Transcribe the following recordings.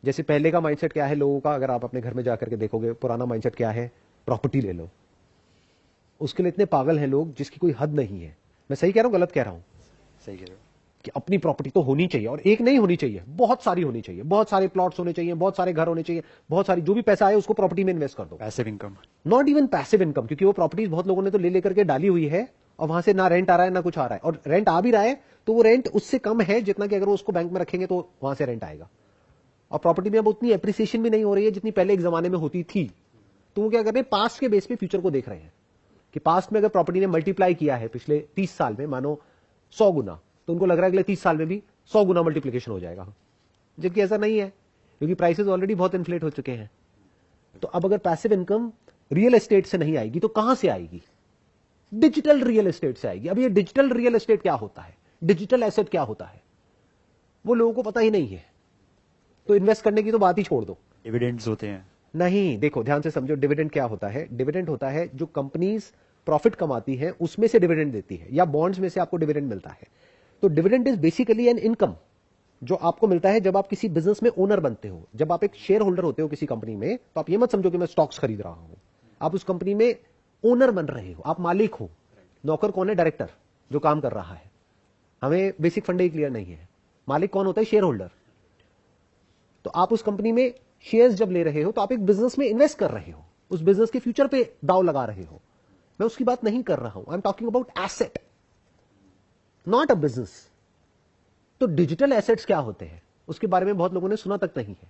जैसे पहले का माइंडसेट क्या है लोगों का, अगर आप अपने घर में जाकर के देखोगे, पुराना माइंडसेट क्या है, प्रॉपर्टी ले लो। उसके लिए इतने पागल हैं लोग जिसकी कोई हद नहीं है। मैं सही कह रहा हूं, गलत कह रहा हूं? सही कह रहे हो। कि अपनी प्रॉपर्टी तो होनी चाहिए, और एक नहीं होनी चाहिए, बहुत सारी होनी चाहिए, बहुत सारे प्लॉट्स होने चाहिए, बहुत सारे घर होने चाहिए, बहुत सारी, जो भी पैसा आए उसको प्रॉपर्टी में इन्वेस्ट कर दो। Passive income. Not even passive income, क्योंकि वो प्रॉपर्टीज बहुत लोगों ने तो ले लेकर के डाली हुई है, और वहां से ना रेंट आ रहा है ना कुछ आ रहा है, और रेंट आ भी रहा है तो वो रेंट उससे कम है जितना कि अगर वो उसको बैंक में रखेंगे तो वहां से रेंट आएगा। और प्रॉपर्टी में अब उतनी एप्रिसिएशन भी नहीं हो रही है जितनी पहले एक जमाने में होती थी। तो वो क्या कर रहे हैं, पास्ट के बेस पे फ्यूचर को देख रहे हैं कि पास्ट में अगर प्रॉपर्टी ने मल्टीप्लाई किया है पिछले 30 साल में, मानो 100 गुना, तो उनको लग रहा है अगले 30 साल में भी 100 गुना मल्टीप्लीकेशन हो जाएगा, जबकि ऐसा नहीं है, क्योंकि प्राइसेस ऑलरेडी बहुत इन्फ्लेट हो चुके हैं। तो अब अगर पैसिव इनकम रियल एस्टेट से नहीं आएगी तो कहां से आएगी? डिजिटल रियल एस्टेट से आएगी। अब ये डिजिटल रियल एस्टेट क्या होता है, डिजिटल एसेट क्या होता है, वो लोगों को पता ही नहीं है। तो इन्वेस्ट करने की तो बात ही छोड़ दो। डिविडेंड्स होते हैं। नहीं, देखो ध्यान से समझो, डिविडेंड क्या होता है? डिविडेंड होता है जो कंपनीज प्रॉफिट कमाती है उसमें से डिविडेंड देती है, या बॉन्ड्स में से आपको डिविडेंड मिलता है। तो dividend is basically an income जो आपको मिलता है जब आप किसी बिजनेस में ओनर बनते हो। जब आप एक शेयर होल्डर होते हो किसी कंपनी में, तो आप ये मत समझो कि मैं स्टॉक्स खरीद रहा हूं, आप उस कंपनी में ओनर बन रहे हो, आप मालिक हो। नौकर कौन है? डायरेक्टर, जो काम कर रहा है। हमें बेसिक फंडे ही क्लियर नहीं है। मालिक कौन होता है? Share holder. तो आप उस कंपनी में शेयर्स जब ले रहे हो तो आप एक बिजनेस में इन्वेस्ट कर रहे हो, उस बिजनेस के फ्यूचर पे दाव लगा रहे हो। मैं उसकी बात नहीं कर रहा हूं, I am talking about asset, not a business. तो डिजिटल एसेट्स क्या होते हैं उसके बारे में बहुत लोगों ने सुना तक नहीं है।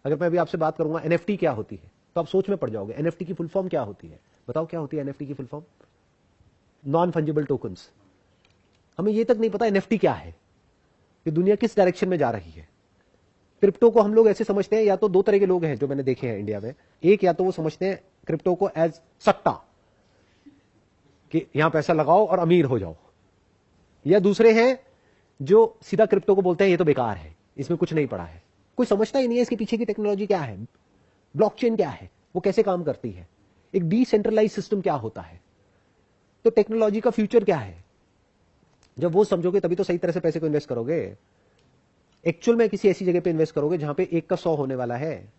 अगर मैं अभी आपसे बात करूंगा एनएफटी क्या होती है, तो आप सोच में पड़ जाओगे। एनएफटी की फुल फॉर्म क्या होती है? बताओ क्या होती है एनएफटी की full form? Non fungible tokens. हमें यह तक नहीं पता एनएफटी क्या है, कि दुनिया किस डायरेक्शन में जा रही है। क्रिप्टो को हम लोग ऐसे समझते हैं, या तो दो तरह के लोग हैं जो मैंने देखे हैं इंडिया में। एक, या तो वो समझते हैं क्रिप्टो को एज सट्टा, कि यहां पैसा लगाओ और अमीर हो जाओ। या दूसरे हैं जो सीधा क्रिप्टो को बोलते हैं ये तो बेकार है, इसमें कुछ नहीं पड़ा है, कोई समझता ही नहीं है इसके पीछे की टेक्नोलॉजी क्या है, ब्लॉकचेन क्या है, वो कैसे काम करती है, एक डिसेंट्रलाइज सिस्टम क्या होता है। तो टेक्नोलॉजी का फ्यूचर क्या है, जब वो समझोगे तभी तो सही तरह से पैसे को इन्वेस्ट करोगे। एक्चुअल में किसी ऐसी जगह पे इन्वेस्ट करोगे जहां पे 1 का 100 होने वाला है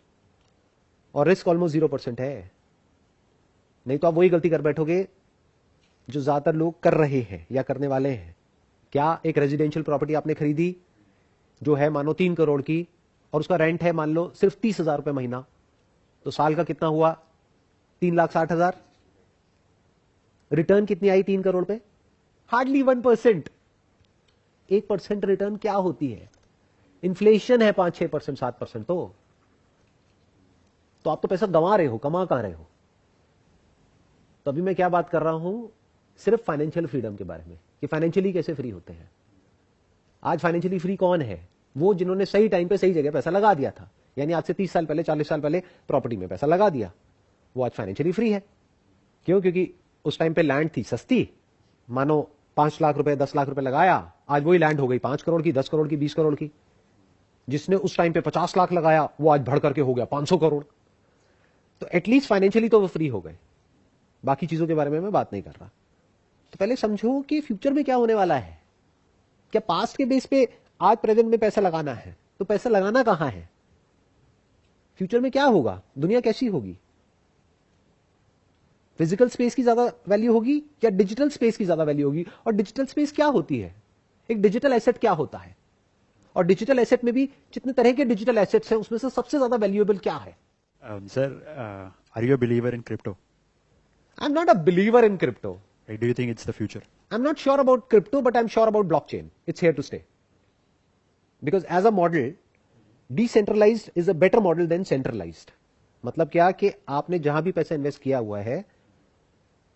और रिस्क ऑलमोस्ट 0% है। नहीं तो आप वही गलती कर बैठोगे जो ज्यादातर लोग कर रहे हैं या करने वाले हैं। क्या? एक रेजिडेंशियल प्रॉपर्टी आपने खरीदी जो है मानो 3 करोड़ की, और उसका रेंट है मान लो सिर्फ 30,000 रुपए महीना, तो साल का कितना हुआ? 3,60,000। रिटर्न कितनी आई 3 करोड़ पे? हार्डली 1%। 1% रिटर्न क्या होती है? इन्फ्लेशन है 5-6%, 7%। तो आप तो पैसा गंवा रहे हो, कमा कहां रहे हो? तो अभी मैं क्या बात कर रहा हूं? सिर्फ फाइनेंशियल फ्रीडम के बारे में, कि फाइनेंशियली कैसे फ्री होते हैं। आज फाइनेंशियली फ्री कौन है? वो जिन्होंने सही टाइम पे सही जगह पैसा लगा दिया था, यानी आज से 30 साल पहले, 40 साल पहले प्रॉपर्टी में पैसा लगा दिया, वो आज फाइनेंशियली फ्री है। क्यों? क्योंकि उस टाइम पे लैंड थी सस्ती, मानो 5 लाख रुपए 10 लाख रुपए लगाया, आज वही लैंड हो गई 5 करोड़ की, 10 करोड़ की, 20 करोड़ की। जिसने उस टाइम पे 50 लाख लगाया वो आज बढ़ करके हो गया 500 करोड़। तो एटलीस्ट फाइनेंशियली तो वो फ्री हो गए। बाकी चीजों के बारे में मैं बात नहीं कर रहा। तो पहले समझो कि फ्यूचर में क्या होने वाला है। क्या पास्ट के बेस पे आज प्रेजेंट में पैसा लगाना है, तो पैसा लगाना कहां है? फ्यूचर में क्या होगा? दुनिया कैसी होगी? फिजिकल स्पेस की ज्यादा वैल्यू होगी या डिजिटल स्पेस की ज्यादा वैल्यू होगी? और डिजिटल स्पेस क्या होती है? एक डिजिटल एसेट क्या होता है? और डिजिटल एसेट में भी जितने तरह के डिजिटल एसेट्स हैं उसमें से सबसे ज्यादा वैल्यूएबल क्या है? Sir, are you a believer in crypto? I am not a believer in crypto. Do you think it's the future? I'm not sure about crypto, but I'm sure about blockchain. It's here to stay. Because as a model, decentralized is a better model than centralized. मतलब क्या कि आपने जहां भी पैसा invest किया हुआ है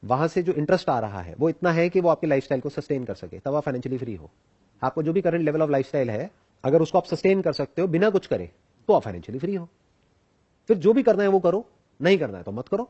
वहां से जो इंटरेस्ट आ रहा है वो इतना है कि वो आपके लाइफस्टाइल को सस्टेन कर सके, तब आप फाइनेंशियली फ्री हो। आपको जो भी करंट लेवल ऑफ लाइफस्टाइल है, अगर उसको आप सस्टेन कर सकते हो बिना कुछ करे, तो आप फाइनेंशियली फ्री हो। फिर जो भी करना है वो करो, नहीं करना है तो मत करो।